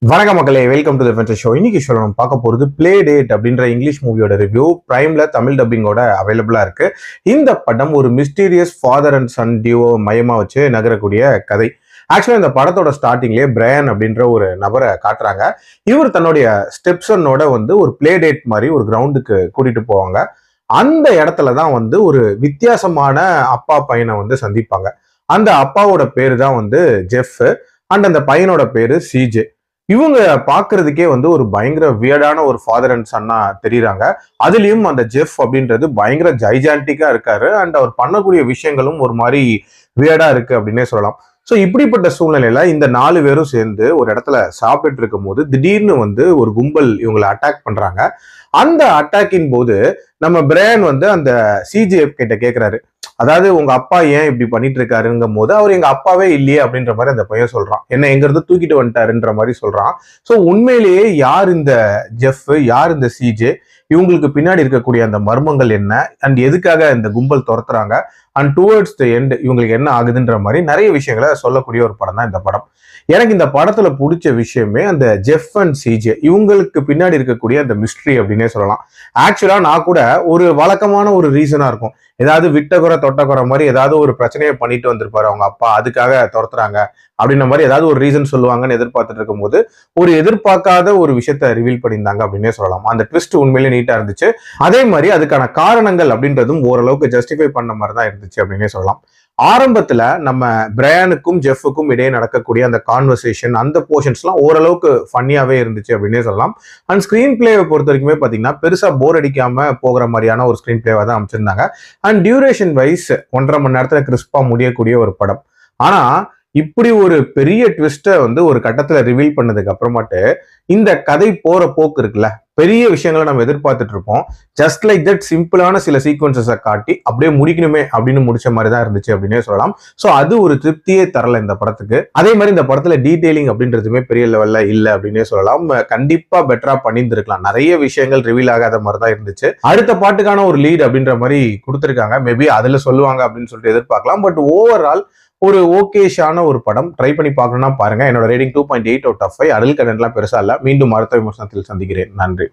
வணக்க மக்களே, welcome to the fender show. இன்னைக்கு ஷோ நம்ம பார்க்க போகிறது ப்ளே டேட் அப்படின்ற இங்கிலீஷ் மூவியோட ரிவ்யூ. பிரைம்ல தமிழ் டப்பிங்கோட அவைலபிளா இருக்கு. இந்த படம் ஒரு mysterious father and son duo மையமா வச்சு நகரக்கூடிய கதை. ஆக்சுவலா இந்த படத்தோட ஸ்டார்டிங்லேயே பிரையன் அப்படின்ற ஒரு நபரை காட்டுறாங்க. இவர் தன்னுடைய ஸ்டெப்சனோட ஒரு ப்ளே டேட் மாதிரி ஒரு கிரவுண்டுக்கு கூட்டிட்டு போவாங்க. அந்த இடத்துல தான் ஒரு வித்தியாசமான அப்பா பையனை சந்திப்பாங்க. அந்த அப்பாவோட பேரு தான் ஜெஃப் அண்ட் அந்த பையனோட பேரு சிஜே. இவங்க பாக்குறதுக்கே ஒரு பயங்கர வியர்டான ஒரு ஃபாதர் அண்ட் சன்னா தெரியுறாங்க. அதுலயும் அந்த ஜெஃப் அப்படின்றது பயங்கர ஜைஜான்டிக்கா இருக்காரு அண்ட் அவர் பண்ணக்கூடிய விஷயங்களும் ஒரு மாதிரி வியர்டா இருக்கு அப்படின்னே சொல்லலாம். ஸோ இப்படிப்பட்ட சூழ்நிலையில இந்த 4 பேரும் சேர்ந்து ஒரு இடத்துல சாப்பிட்டுட்டு இருக்கும் போது திடீர்னு ஒரு கும்பல் இவங்களை அட்டாக் பண்றாங்க. அந்த அட்டாக்கின் போது நம்ம பிரையன் அந்த சிஜிஎஃப் கிட்ட கேட்கிறாரு, அதாவது உங்க அப்பா ஏன் இப்படி பண்ணிட்டு இருக்காருங்கும் போது அவர் எங்க அப்பாவே இல்லையே அப்படின்ற மாதிரி அந்த பையன் சொல்றான். என்ன எங்க இருந்து தூக்கிட்டு வந்துட்டாருன்ற மாதிரி சொல்றான். ஸோ உண்மையிலேயே யார் இந்த ஜெஃப், யார் இந்த சிஜே, இவங்களுக்கு பின்னாடி இருக்கக்கூடிய அந்த மர்மங்கள் என்ன அண்ட் எதுக்காக இந்த கும்பல் துரத்துறாங்க அண்ட் டுவர்ட்ஸ் த எண்ட் இவங்களுக்கு என்ன ஆகுதுன்ற மாதிரி நிறைய விஷயங்களை சொல்லக்கூடிய ஒரு படம் தான் இந்த படம். எனக்கு இந்த படத்துல பிடிச்ச விஷயமே அந்த ஜெஃப் அண்ட் சிஜே இவங்களுக்கு பின்னாடி இருக்கக்கூடிய அந்த மிஸ்ட்ரி அப்படின்னே சொல்லலாம். ஆக்சுவலா நான் கூட ஒரு வழக்கமான ஒரு ரீசனா இருக்கும், ஏதாவது விட்டகுறை தொட்டகுறை மாதிரி ஏதாவது ஒரு பிரச்சனையை பண்ணிட்டு வந்திருப்பாரு அவங்க அப்பா, அதுக்காக துரத்துறாங்க அப்படின்ற மாதிரி ஏதாவது ஒரு ரீசன் சொல்லுவாங்கன்னு எதிர்பார்த்துட்டு இருக்கும் போது ஒரு எதிர்பார்க்காத ஒரு விஷயத்த ரிவீல் பண்ணியிருந்தாங்க அப்படின்னே சொல்லலாம். அந்த ட்விஸ்ட் உண்மையிலே நீட்டா இருந்துச்சு. அதே மாதிரி அதுக்கான காரணங்கள் அப்படின்றதும் ஓரளவுக்கு ஜஸ்டிஃபை பண்ண மாதிரி தான் இருந்துச்சு அப்படின்னே சொல்லலாம். ஆரம்பத்துல நம்ம பிரையனுக்கும் ஜெஃபுக்கும் இடையே நடக்கக்கூடிய அந்த கான்வர்சேஷன், அந்த போர்ஷன்ஸ்லாம் ஓரளவுக்கு ஃபன்னியாவே இருந்துச்சு அப்படின்னே சொல்லலாம். அண்ட் ஸ்கிரீன் பிளேவை பொறுத்த வரைக்குமே பாத்தீங்கன்னா பெருசா போர் அடிக்காம போகிற மாதிரியான ஒரு ஸ்கிரீன் பிளேவா தான் அமைச்சிருந்தாங்க. அண்ட் டியூரேஷன் வைஸ் 1.5 மணி நேரத்துல கிறிஸ்பா முடியக்கூடிய ஒரு படம். ஆனா இப்படி ஒரு பெரிய ட்விஸ்ட ஒரு கட்டத்துல ரிவீல் பண்ணதுக்கு அப்புறமாட்டு இந்த கதை போற போக்கு இருக்குல்ல, பெரிய விஷயங்களை நம்ம எதிர்பார்த்துட்டு இருப்போம். ஜஸ்ட் லைக் தட் சிம்பிளான சில சீக்வன்சஸை காட்டி அப்படியே முடிக்கணுமே அப்படின்னு முடிச்ச மாதிரி தான் இருந்துச்சு அப்படின்னே சொல்லலாம். ஸோ அது ஒரு திருப்தியே தரல இந்த படத்துக்கு. அதே மாதிரி இந்த படத்துல டீடைலிங் அப்படின்றதுமே பெரிய லெவல்ல இல்லை அப்படின்னே சொல்லலாம். கண்டிப்பா பெட்டரா பண்ணியிருந்திருக்கலாம். நிறைய விஷயங்கள் ரிவீல் ஆகாத மாதிரி தான் இருந்துச்சு. அடுத்த பாட்டுக்கான ஒரு லீட் அப்படின்ற மாதிரி கொடுத்துருக்காங்க. மேபி அதுல சொல்லுவாங்க அப்படின்னு சொல்லிட்டு எதிர்பார்க்கலாம். பட் ஓவரால் ஒரு ஓகேஷான ஒரு படம். ட்ரை பண்ணி பார்க்கணும்னா பாருங்க. என்னோட ரேட்டிங் 2.8 out of 5. அடல் கண்டென்ட்லாம் பெருசா இல்ல. மீண்டும் அடுத்த விமர்சனத்தில் சந்திக்கிறேன். நன்றி.